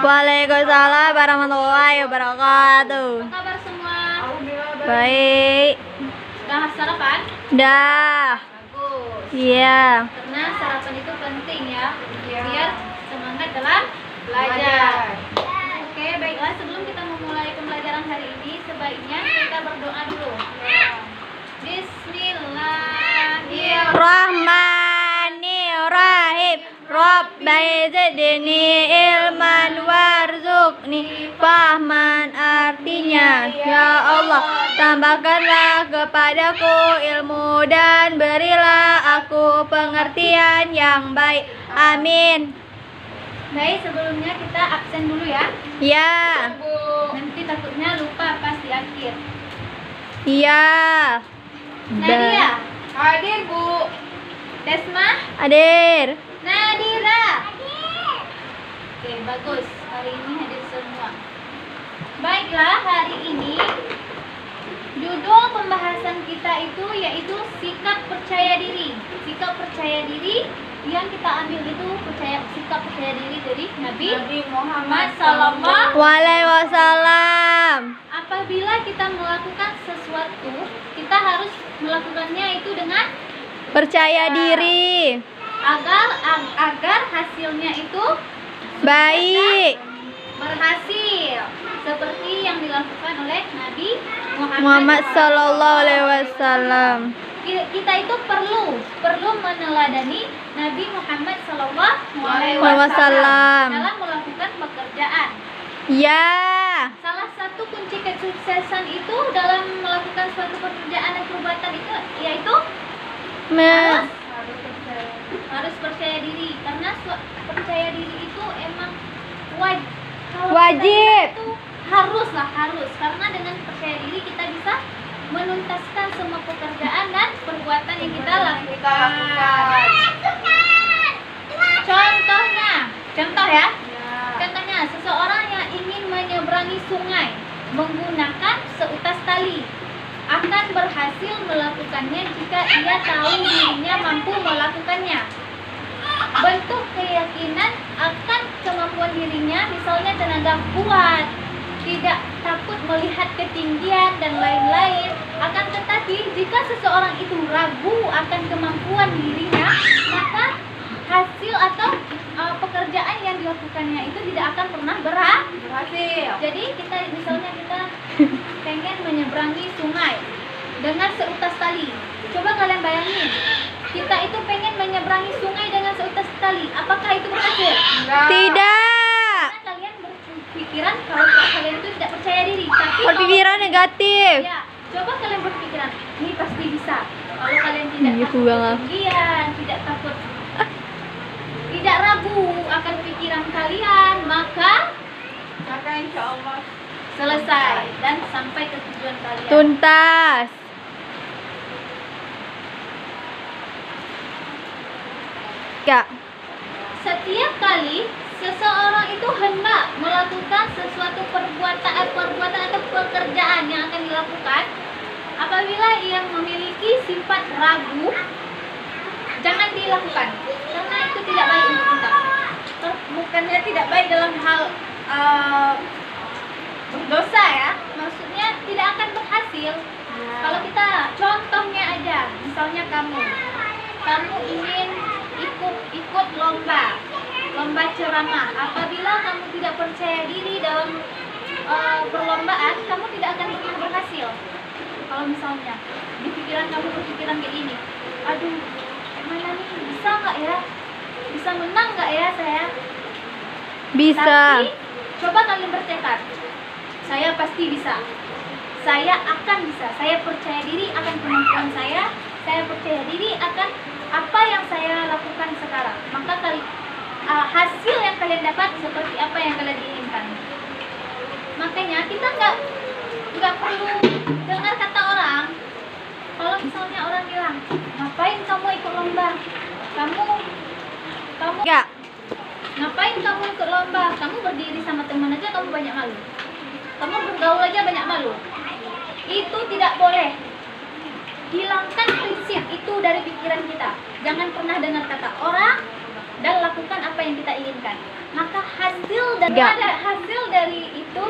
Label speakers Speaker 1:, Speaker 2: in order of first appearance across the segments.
Speaker 1: Waalaikumsalam warahmatullahi wabarakatuh.
Speaker 2: Apa kabar semua?
Speaker 1: Baik.
Speaker 2: Sudah sarapan?
Speaker 1: Dah.
Speaker 2: Bagus.
Speaker 1: Iya.
Speaker 2: Karena sarapan itu penting ya, biar semangat dalam belajar. Oke, baiklah, sebelum kita memulai pembelajaran hari ini, sebaiknya kita berdoa dulu.
Speaker 1: Bismillahirrahmanirrahim. Rabbi zidni ilman warzuqni fahman. Artinya, ya Allah, tambahkanlah kepadaku ilmu dan berilah aku pengertian yang baik. Amin.
Speaker 2: Baik, sebelumnya kita absen dulu ya.
Speaker 1: Ya.
Speaker 2: Nanti takutnya lupa pas di akhir.
Speaker 1: Iya.
Speaker 2: Nadia, hadir Bu. Desma,
Speaker 1: Hadir.
Speaker 2: Nadira. Oke, bagus. Hari ini hadir semua. Baiklah, hari ini judul pembahasan kita itu yaitu sikap percaya diri. Sikap percaya diri yang kita ambil itu sikap percaya diri dari Nabi Muhammad Sallallahu.
Speaker 1: Waalaikumsalam.
Speaker 2: Apabila kita melakukan sesuatu, kita harus melakukannya itu dengan
Speaker 1: Percaya diri.
Speaker 2: agar hasilnya itu
Speaker 1: Baik.
Speaker 2: berhasil seperti yang dilakukan oleh Nabi
Speaker 1: Muhammad Sallallahu Alaihi Wasallam.
Speaker 2: Kita itu perlu meneladani Nabi Muhammad Sallallahu Alaihi
Speaker 1: Wasallam
Speaker 2: dalam melakukan pekerjaan.
Speaker 1: Ya.
Speaker 2: Salah satu kunci kesuksesan itu dalam melakukan suatu pekerjaan dan perbuatan itu yaitu harus percaya diri, karena percaya diri itu emang
Speaker 1: wajib.
Speaker 2: Itu harus karena dengan percaya diri kita bisa menuntaskan semua pekerjaan dan perbuatan yang kita lakukan. Contohnya seseorang yang ingin menyeberangi sungai menggunakan seutas tali akan berhasil melakukannya jika ia tahu dirinya mampu melakukannya. Bentuk keyakinan akan kemampuan dirinya, misalnya tenaga kuat, tidak takut melihat ketinggian dan lain-lain. Akan tetapi jika seseorang itu ragu akan kemampuan dirinya, maka hasil atau pekerjaan yang dilakukannya itu tidak akan pernah berhasil. Jadi misalnya kita pengen menyeberangi sungai dengan seutas tali. Coba kalian bayangin, kita itu pengen menyeberangi sungai dengan seutas tali. Apakah itu berhasil?
Speaker 1: Tidak.
Speaker 2: Karena kalian berpikiran kalau kalian itu tidak percaya diri. Tapi
Speaker 1: Berpikiran negatif.
Speaker 2: ya, coba kalian berpikiran, ini pasti bisa. Kalau kalian tidak
Speaker 1: Iya,
Speaker 2: takut
Speaker 1: banget.
Speaker 2: ketinggian, tidak takut, tidak ragu akan pikiran kalian, maka insya Allah selesai dan sampai ke tujuan kalian.
Speaker 1: Tuntas. Ya.
Speaker 2: Setiap kali seseorang itu hendak melakukan sesuatu perbuatan atau pekerjaan yang akan dilakukan, apabila ia memiliki sifat ragu, jangan dilakukan, karena itu tidak baik untuk kita. Bukannya tidak baik dalam hal berdosa ya, maksudnya tidak akan berhasil. Kalau kita contohnya aja, misalnya kamu ingin ikut lomba ceramah. Apabila kamu tidak percaya diri dalam perlombaan, kamu tidak akan pernah berhasil. Kalau misalnya di pikiran kamu berpikiran kayak gini, aduh, gimana nih, bisa nggak ya, bisa menang nggak ya saya?
Speaker 1: Bisa.
Speaker 2: Tapi coba kalian bertekad, saya pasti bisa, saya akan bisa, saya percaya diri akan kemampuan saya percaya diri akan apa yang saya lakukan sekarang. Maka hasil yang kalian dapat seperti apa yang kalian inginkan. Makanya kita nggak perlu dengar kata orang. Kalau misalnya orang bilang, ngapain kamu ikut lomba? Kamu
Speaker 1: Ya.
Speaker 2: Ngapain kamu ikut lomba? Kamu berdiri sama teman aja kamu banyak malu. Kamu bergaul aja banyak malu. Itu tidak boleh. Hilangkan prinsip itu dari pikiran kita. Jangan pernah dengar kata orang, dan lakukan apa yang kita inginkan. Maka hasil dari itu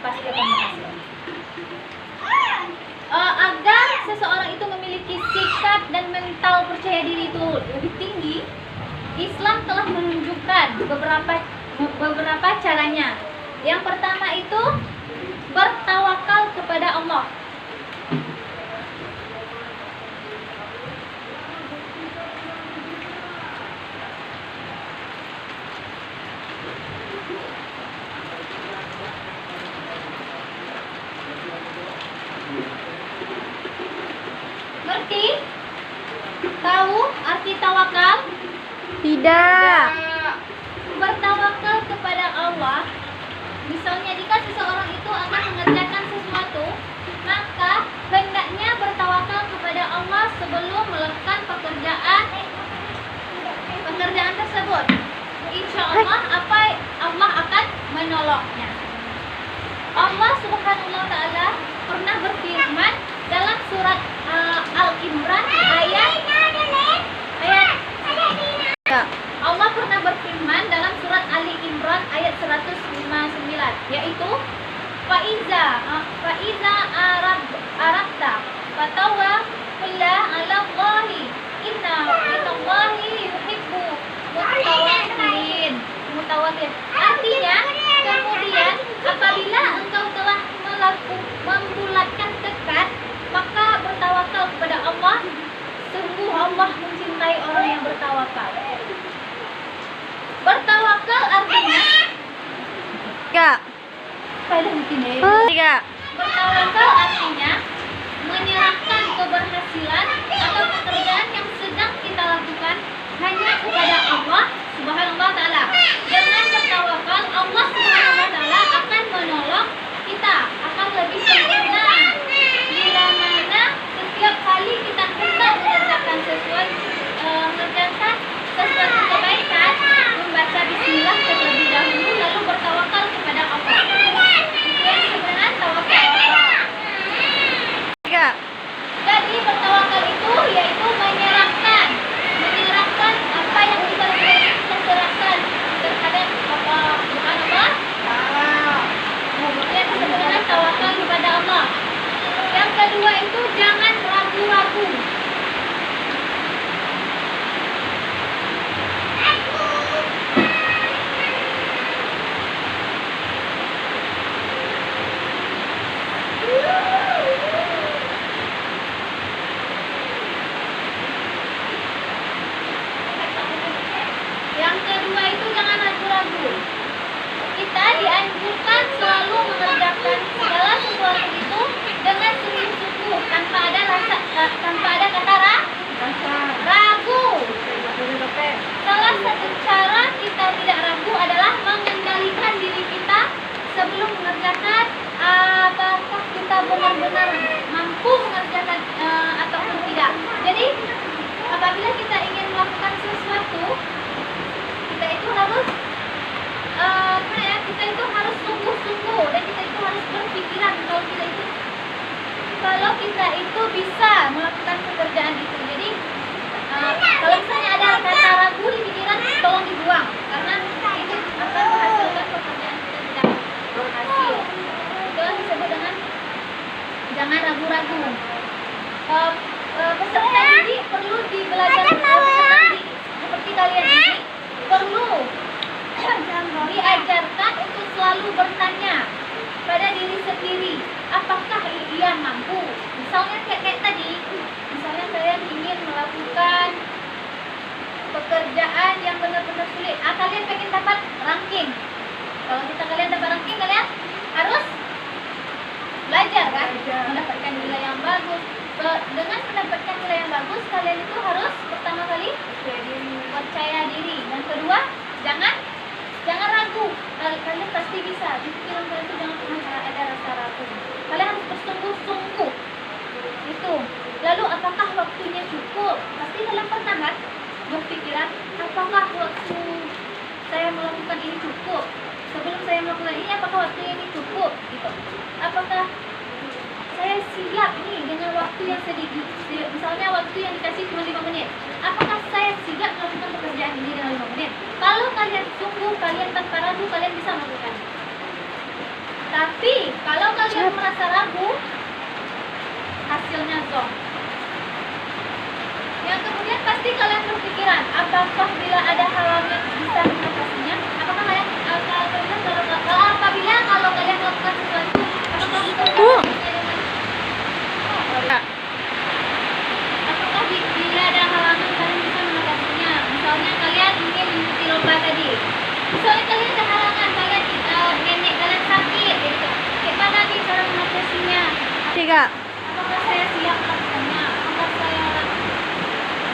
Speaker 2: pasti akan berhasil. Agar seseorang itu memiliki sikap dan mental percaya diri itu lebih tinggi, Islam telah menunjukkan beberapa caranya. Yang pertama itu bertawakal kepada Allah. Ngerti? Tahu arti tawakal?
Speaker 1: Tidak.
Speaker 2: Bertawakal kepada Allah. Misalnya jika seseorang itu akan mengerjakan sesuatu, maka hendaknya bertawakal kepada Allah sebelum melakukan pekerjaan tersebut. Insya Allah Allah akan menolongnya. Allah Subhanahu wa Ta'ala pernah berfirman dalam surat Al-Imran ayat Allah pernah berfirman dalam surat Ali Imran ayat 159, yaitu faiza arabta fatawakkal 'ala Allahi inna Allahi yuhibbu mutawakkilin. Artinya, kemudian apabila engkau telah membulatkan tekad, maka bertawakal kepada Allah. Sungguh Allah mencintai orang yang bertawakal. Bertawakal artinya bertawakal artinya menyerahkan keberhasilan atau pekerjaan yang sedang kita lakukan hanya kepada Allah Subhanahu wa Ta'ala. Dengan bertawakal, Allah Subhanahu wa Ta'ala akan menolong kita, akan lebih sempurna. Bila mana setiap kali kita hendak mengerjakan sesuatu kebaikan, membaca bismillah terlebih dahulu, lalu bertawakal kepada Allah. Itu yang sebenarnya tawakal. Jadi bertawakal itu yaitu menyerahkan apa yang kita serahkan terhadap Allah. Yang sebenarnya tawakal kepada Allah. Yang kedua itu jangan ragu-ragu. Yang kedua itu jangan ragu-ragu. Kita dianjurkan selalu mengerjakan segala sesuatu itu dengan sungguh-sungguh, tanpa ada kata ragu. Salah satu cara kita tidak ragu adalah mengendalikan diri kita sebelum mengerjakan apakah kita benar-benar mampu mengerjakan ataupun tidak. Jadi apabila kita ingin melakukan sesuatu, kita itu harus sungguh-sungguh, dan kita itu harus berpikiran kalau kita itu bisa melakukan pekerjaan itu. Jadi kalau misalnya ada kata ragu di pikiran, tolong dibuang, karena itu akan menghasilkan pekerjaan kita tidak berhasil. Itu yang disebut dengan jangan ragu-ragu. Peserta didik perlu seperti kalian ini perlu diajarkan untuk selalu bertanya pada diri sendiri, apakah ia mampu. Misalnya kayak tadi, misalnya kalian ingin melakukan pekerjaan yang benar-benar sulit, kalian pengen dapat ranking. Kalau kalian dapat ranking, kalian harus belajar kan, mendapatkan nilai yang bagus. Dengan mendapatkan nilai yang bagus, kalian itu harus pertama kali percaya diri, dan kedua jangan ragu. Kalian pasti bisa. Di pikiran kalian itu jangan pernah ada rasa ragu. Kalian harus bersungguh-sungguh. Itu. Lalu apakah waktunya cukup? Pasti kalian pernah kan berpikiran, apakah waktu saya melakukan ini cukup? Sebelum saya melakukan ini, apakah waktunya ini cukup? Gitu. Apakah saya siap nih dengan waktu yang sedikit, misalnya waktu yang dikasih cuma 5 menit. Apakah saya siap melakukan pekerjaan ini dalam 5 menit? Kalau kalian sungguh, kalian tanpa ragu, kalian bisa melakukan. Tapi kalau kalian merasa ragu, hasilnya zonk. Yang kemudian pasti kalian berpikiran, apakah bila ada halangan bisa mengatasinya? Apakah kalian apabila kalau kalian melakukan sesuatu, apakah itu apakah bila ada halangan kalian bisa mengatasinya? Misalnya kalian ingin mengikuti lomba tadi. Misalnya kalian ada halangan, kalian nenek kalian sakit, gitu. Bagaimana nih cara mengatasinya?
Speaker 1: 3.
Speaker 2: Apakah saya siap melakukannya? Apakah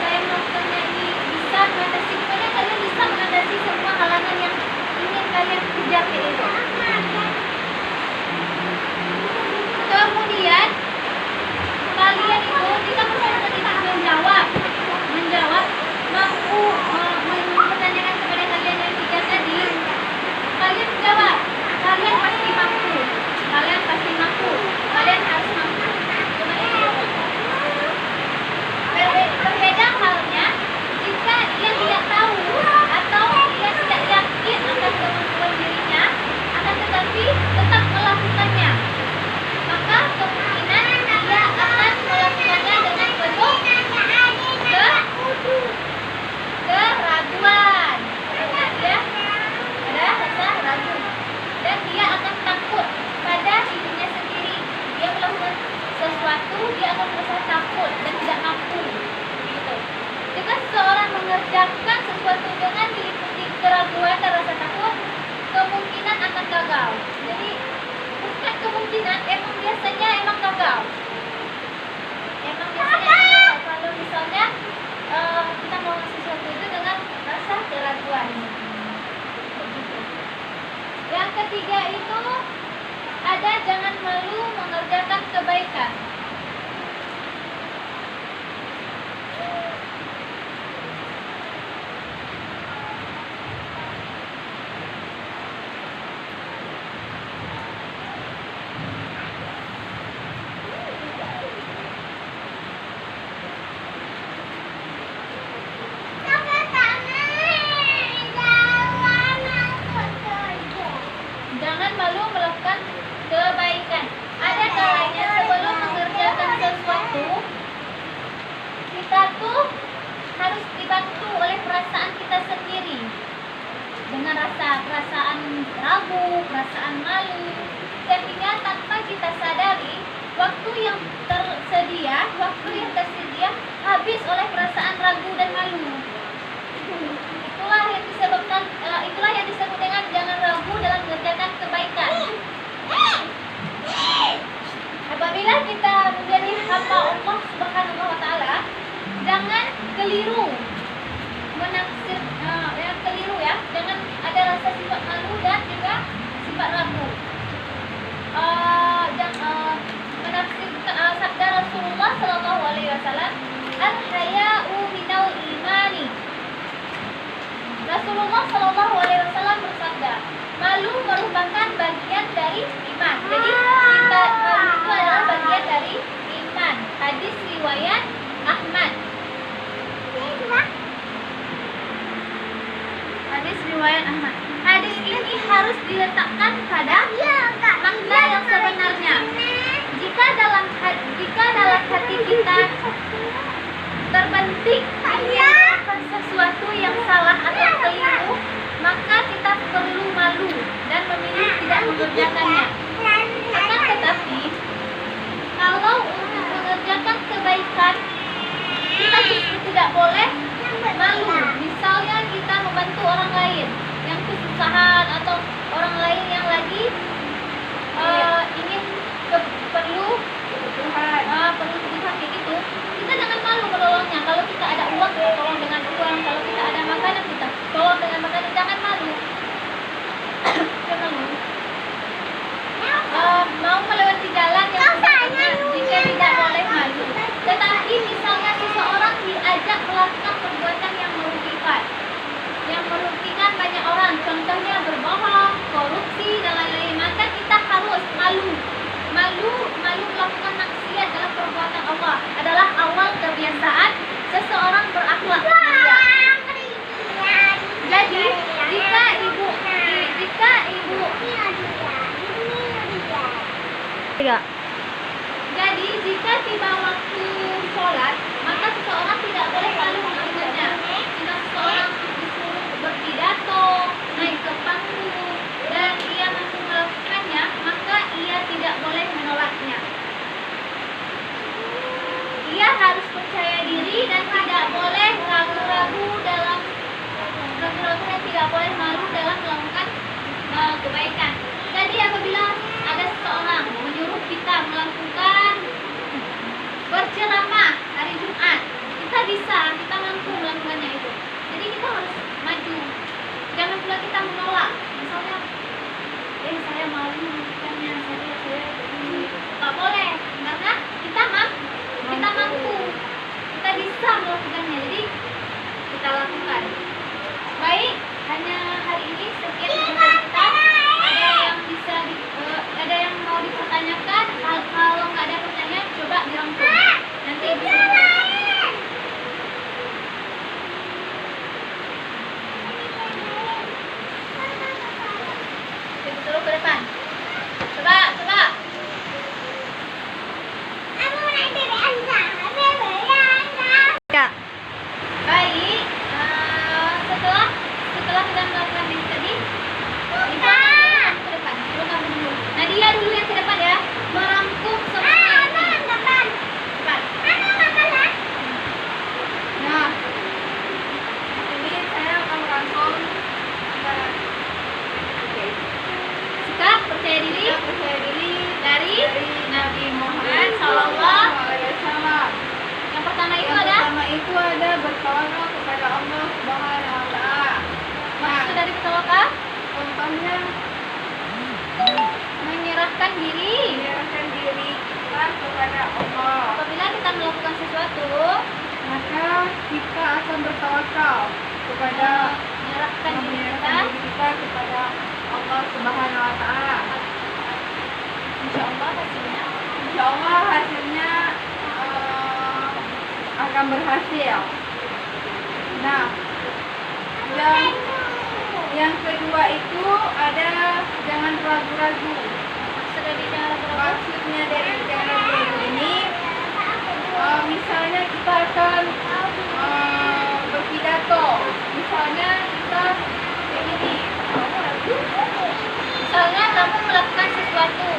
Speaker 2: saya melakukannya ini bisa mengatasi? Pokoknya kalian bisa mengatasi semua halangan yang ingin kalian kejar itu. Kemudian kalian itu jika persoalan itu menjawab mampu mempertanyakan kepada kalian yang 3 tadi, kalian jawab, kalian pasti mampu, kalian harus mampu. Cuma itu. Berbeda halnya jika dia tidak tahu atau dia tidak yakin akan kemampuan dirinya, akan tetapi tetap melakukannya, maka kemungkinan dia akan melakukannya dengan penuh keraguan. Dia ada rasa ragu dan dia akan takut pada dirinya sendiri. Dia melakukan sesuatu, dia akan merasa takut dan tidak mampu. Gitu. Jika seseorang mengerjakan sesuatu dengan diliputi keraguan dan rasa takut, kemungkinan akan gagal. Jadi bukan kemungkinan, emang biasanya gagal. Kalau misalnya kita mau sesuatu itu dengan rasa keraguan. Begitu. Yang ketiga itu ada jangan malu mengerjakan kebaikan. Jangan malu melakukan kebaikan. Ada kalanya sebelum mengerjakan sesuatu, kita tuh harus dibantu oleh perasaan kita sendiri. Dengan perasaan ragu, perasaan malu, sehingga tanpa kita sadari, waktu yang tersedia habis oleh perasaan ragu dan malu. Itulah yang disebut dengan jangan ragu dalam mengerjakan kebaikan. Apabila kita menjadi hamba Allah Subhanahu wa taala, jangan keliru menafsir ya. Jangan ada rasa sifat malu dan juga sifat ragu. Menafsir sabda Rasulullah sallallahu alaihi wasallam, al-haya'u minal imani. Rasulullah Shallallahu Alaihi Wasallam bersabda, malu merupakan bagian dari iman. Jadi malu itu adalah bagian dari iman. Hadis riwayat Ahmad. Hadis ini harus diletakkan pada makna yang sebenarnya. Jika dalam hati kita terbentik melakukan sesuatu yang salah atau keliru, maka kita perlu malu dan memilih tidak mengerjakannya. Akan tetapi, kalau untuk mengerjakan kebaikan, kita justru tidak boleh malu. Misalnya kita membantu orang lain yang kesusahan atau orang lain yang lagi ingin perlu kebutuhan kayak gitu, kita jangan malu menolongnya. Kalau kita ada uang, kita tolong dengan uang. Kalau kita ada makanan, kita tolong dengan makanan. melakukan maksiat dalam perbuatan Allah adalah awal kebiasaan seseorang berakhlak mulia. Jadi, jika ibu
Speaker 1: Tiga.
Speaker 2: Jadi, jika tiba waktu sholat, maka seseorang tidak boleh malu melakukannya. Jika seseorang disuruh berpidato, naik ke panggung, dan ia mampu melakukannya, maka ia tidak boleh menolaknya. Ia harus percaya diri dan tidak boleh ragu-ragu dan tidak boleh malu dalam melakukan kebaikan. Jadi apabila ada seseorang menyuruh kita melakukan berceramah hari Jumat, kita mampu melakukannya itu. Jadi kita harus maju. Jangan pula kita menolak. Misalnya, saya malu melakukannya, saya nggak boleh, karena kita mampu, kita bisa melakukannya. Jadi kita lakukan. Baik, hanya hari ini sekian dari kita. Ada yang mau dipertanyakan? Kalau nggak ada pertanyaan, coba dirangkum. Nanti bisa. Disuruh ke depan. Coba.
Speaker 1: Ya.
Speaker 2: Baik, setelah kita melakukan ini tadi, kita ke depan. Coba kamu dulu. Nadia dulu yang ke depan ya, merangkum semua ini. Cepat.
Speaker 1: Nah, ini saya akan merangkum.
Speaker 2: Sikap percaya diri dari Nabi Muhammad Sallallahu Alaihi Wasallam. Yang pertama itu ada
Speaker 1: bertawakal kepada Allah Subhanahu wa Ta'ala.
Speaker 2: maksud dari bertawakal,
Speaker 1: Contohnya
Speaker 2: menyerahkan diri.
Speaker 1: kita kepada Allah,
Speaker 2: Apabila kita melakukan sesuatu,
Speaker 1: maka kita akan bertawakal kepada
Speaker 2: menyerahkan diri kita.
Speaker 1: kita kepada Allah Subhanahu wa Ta'ala.
Speaker 2: Insya Allah hasilnya
Speaker 1: Insya Allah hasilnya akan berhasil. Nah, yang kedua itu ada jangan ragu-ragu.
Speaker 2: maksud dari jangan ragu-ragu.
Speaker 1: Maksudnya dari jangan ragu-ragu ini, misalnya kita akan berpidato. Misalnya kita kayak gini.
Speaker 2: Misalnya kamu melakukan sesuatu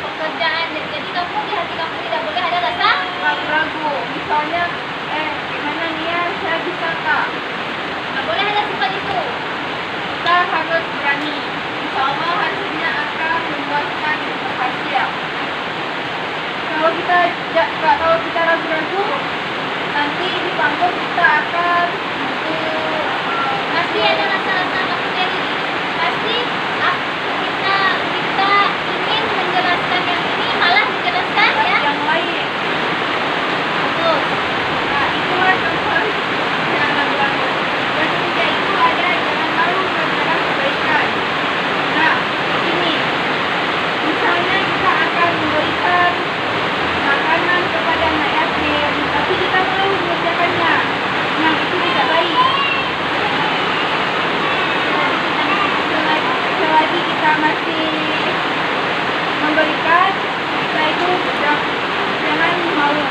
Speaker 2: pekerjaan, jadi kamu di hati kamu tidak boleh ada rasa
Speaker 1: Ragu-ragu. Misalnya, gimana nih ya, saya bisa kak?
Speaker 2: nggak boleh ada sifat itu.
Speaker 1: Kita harus berani. Insya Allah hasilnya akan membuatkan berhasil. Kalau kita ragu-ragu, nanti di panggung kita akan
Speaker 2: Pasti ada rasa-rasa takut diri. Pasti kita ingin menjelaskan yang ini malah dijelaskan ya.
Speaker 1: yang lain.
Speaker 2: Betul.
Speaker 1: Nah, itulah contoh jangan ragu-ragu. Yang ketiga itu ada jangan malu melakukan kebaikan. Nah, ini misalnya kita akan memberikan makanan kepada anak yatim, tapi kita malu mengerjakannya. Nah, itu tidak baik. Selagi kita masih memberikan, kita itu jangan malu.